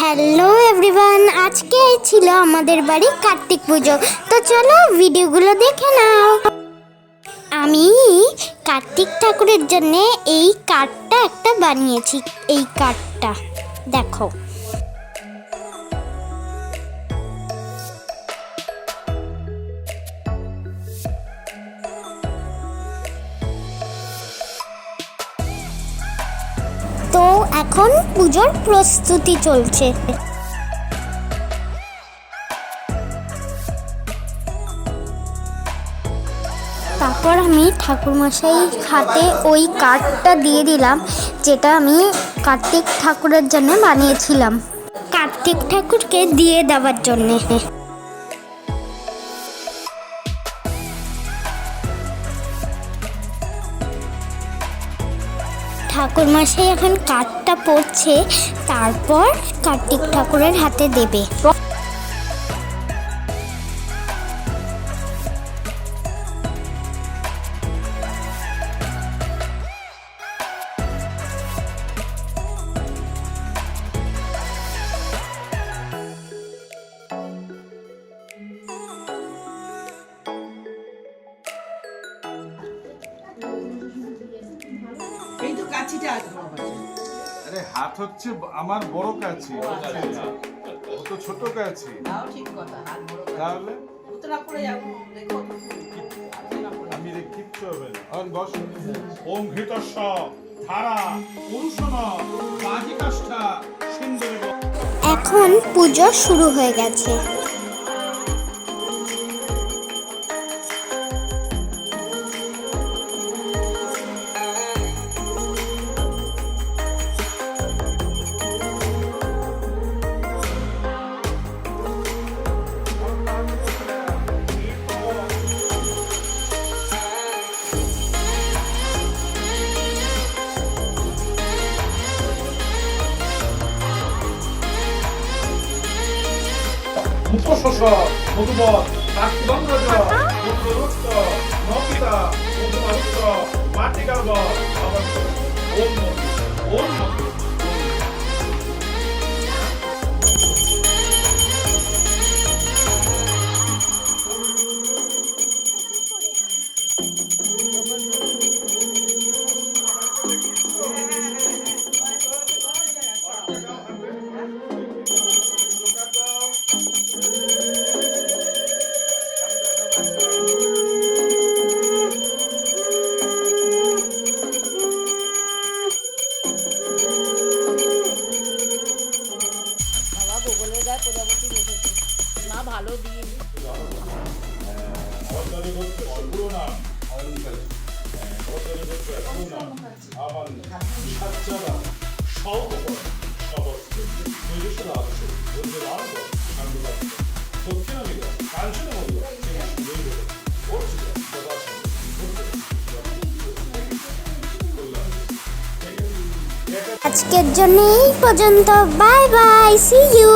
Hello everyone, আজকে ছিল আমাদের বাড়ি কার্তিক পুজো। তো চলো ভিডিওগুলো দেখে নাও। আমি কার্তিক ঠাকুরের জন্য এই কার্ডটা একটা বানিয়েছি। এই কার্ডটা দেখো। তো এখন পুজোর প্রস্তুতি চলছে। তারপর আমি ঠাকুরমশাই হাতে ওই কার্ডটা দিয়ে দিলাম, যেটা আমি কার্তিক ঠাকুরের জন্য বানিয়েছিলাম, কার্তিক ঠাকুরকে দিয়ে দেওয়ার জন্যে। ঠাকুরমশাই এখন কার্ডটা পড়ছে, তারপর কার্তিক ঠাকুরের হাতে দেবে। এই তো কাছিটা আছে বাবা। আরে হাত হচ্ছে আমার বড় কাছি, ও তো ছোট কাছি। তাও ঠিক কথা, হাত বড় কথা। তাহলে উতরা পড়ে যাবো, দেখো। আমি রে কিচ্ছু হবে না। আর বস। ওম ঘৃতস্য ধারা পুরুষন বাজিকাষ্ঠা সিন্ধুরে। এখন পুজো শুরু হয়ে গেছে। মুখশোষ মধুবত কার্তিবঙ্গজ মুদ্ররুষ্ট নকিতা মধুমারুষ্ট মাটিকার্গ অবস্থ ওম ওম গোগলের গায়ে প্রজাপতি বসেছে। মা ভালো দিন। আজকের জন্য এই পর্যন্ত। Bye bye, see you.